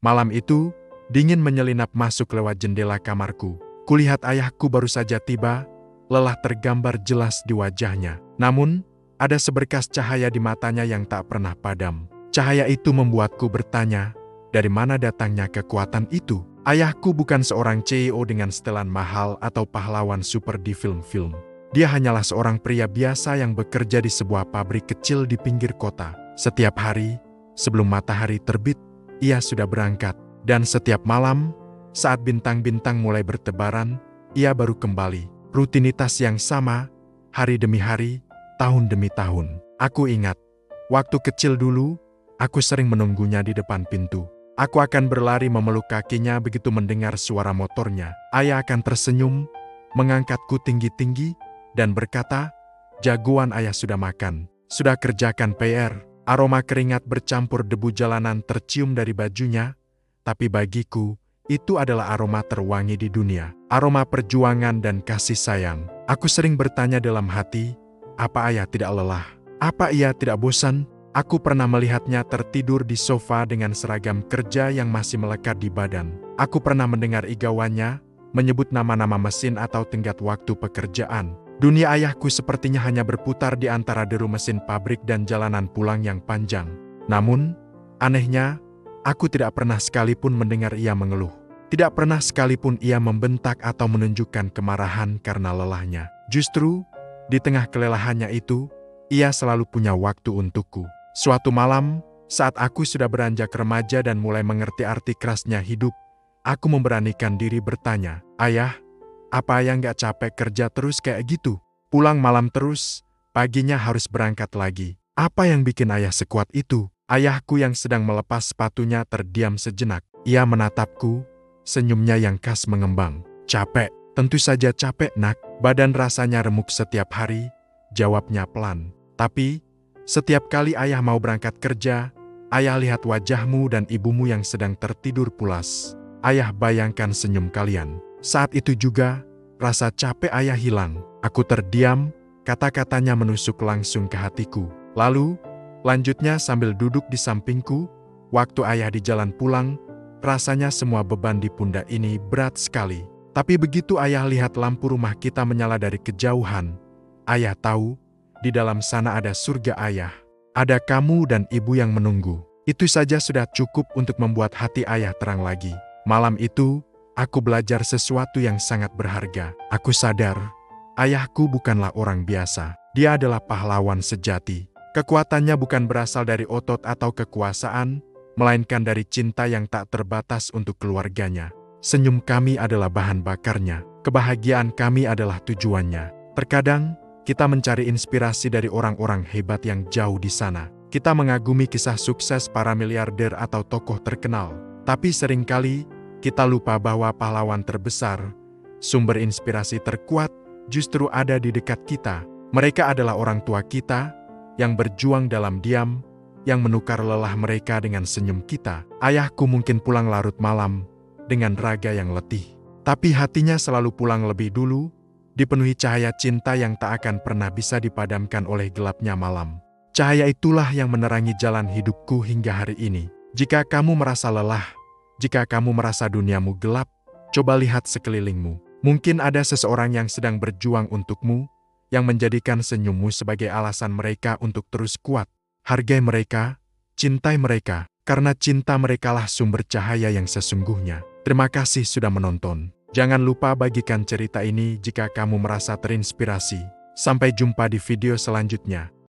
Malam itu, dingin menyelinap masuk lewat jendela kamarku. Kulihat ayahku baru saja tiba, lelah tergambar jelas di wajahnya. Namun, ada seberkas cahaya di matanya yang tak pernah padam. Cahaya itu membuatku bertanya, dari mana datangnya kekuatan itu? Ayahku bukan seorang CEO dengan setelan mahal atau pahlawan super di film-film. Dia hanyalah seorang pria biasa yang bekerja di sebuah pabrik kecil di pinggir kota. Setiap hari, sebelum matahari terbit, ia sudah berangkat. Dan setiap malam, saat bintang-bintang mulai bertebaran, ia baru kembali. Rutinitas yang sama, hari demi hari, tahun demi tahun. Aku ingat, waktu kecil dulu, aku sering menunggunya di depan pintu. Aku akan berlari memeluk kakinya begitu mendengar suara motornya. Ayah akan tersenyum, mengangkatku tinggi-tinggi, dan berkata, "Jagoan ayah sudah makan, sudah kerjakan PR." Aroma keringat bercampur debu jalanan tercium dari bajunya, tapi bagiku, itu adalah aroma terwangi di dunia. Aroma perjuangan dan kasih sayang. Aku sering bertanya dalam hati, apa ayah tidak lelah? Apa ia tidak bosan? Aku pernah melihatnya tertidur di sofa dengan seragam kerja yang masih melekat di badan. Aku pernah mendengar igawannya, menyebut nama-nama mesin atau tenggat waktu pekerjaan. Dunia ayahku sepertinya hanya berputar di antara deru mesin pabrik dan jalanan pulang yang panjang. Namun, anehnya, aku tidak pernah sekalipun mendengar ia mengeluh. Tidak pernah sekalipun ia membentak atau menunjukkan kemarahan karena lelahnya. Justru, di tengah kelelahannya itu, ia selalu punya waktu untukku. Suatu malam, saat aku sudah beranjak remaja dan mulai mengerti arti kerasnya hidup, aku memberanikan diri bertanya, "Ayah, apa ayah nggak capek kerja terus kayak gitu? Pulang malam terus, paginya harus berangkat lagi. Apa yang bikin ayah sekuat itu?" Ayahku yang sedang melepas sepatunya terdiam sejenak. Ia menatapku, senyumnya yang khas mengembang. "Capek, tentu saja capek nak. Badan rasanya remuk setiap hari," jawabnya pelan. "Tapi, setiap kali ayah mau berangkat kerja, ayah lihat wajahmu dan ibumu yang sedang tertidur pulas. Ayah bayangkan senyum kalian. Saat itu juga, rasa capek ayah hilang." Aku terdiam, kata-katanya menusuk langsung ke hatiku. Lalu, lanjutnya sambil duduk di sampingku, waktu ayah di jalan pulang, rasanya semua beban di pundak ini berat sekali. Tapi begitu ayah lihat lampu rumah kita menyala dari kejauhan, ayah tahu, di dalam sana ada surga ayah. Ada kamu dan ibu yang menunggu. Itu saja sudah cukup untuk membuat hati ayah terang lagi. Malam itu, aku belajar sesuatu yang sangat berharga. Aku sadar, ayahku bukanlah orang biasa. Dia adalah pahlawan sejati. Kekuatannya bukan berasal dari otot atau kekuasaan, melainkan dari cinta yang tak terbatas untuk keluarganya. Senyum kami adalah bahan bakarnya. Kebahagiaan kami adalah tujuannya. Terkadang, kita mencari inspirasi dari orang-orang hebat yang jauh di sana. Kita mengagumi kisah sukses para miliarder atau tokoh terkenal. Tapi seringkali, kita lupa bahwa pahlawan terbesar, sumber inspirasi terkuat, justru ada di dekat kita. Mereka adalah orang tua kita, yang berjuang dalam diam, yang menukar lelah mereka dengan senyum kita. Ayahku mungkin pulang larut malam, dengan raga yang letih. Tapi hatinya selalu pulang lebih dulu, dipenuhi cahaya cinta yang tak akan pernah bisa dipadamkan oleh gelapnya malam. Cahaya itulah yang menerangi jalan hidupku hingga hari ini. Jika kamu merasa lelah, jika kamu merasa duniamu gelap, coba lihat sekelilingmu. Mungkin ada seseorang yang sedang berjuang untukmu, yang menjadikan senyummu sebagai alasan mereka untuk terus kuat. Hargai mereka, cintai mereka, karena cinta merekalah sumber cahaya yang sesungguhnya. Terima kasih sudah menonton. Jangan lupa bagikan cerita ini jika kamu merasa terinspirasi. Sampai jumpa di video selanjutnya.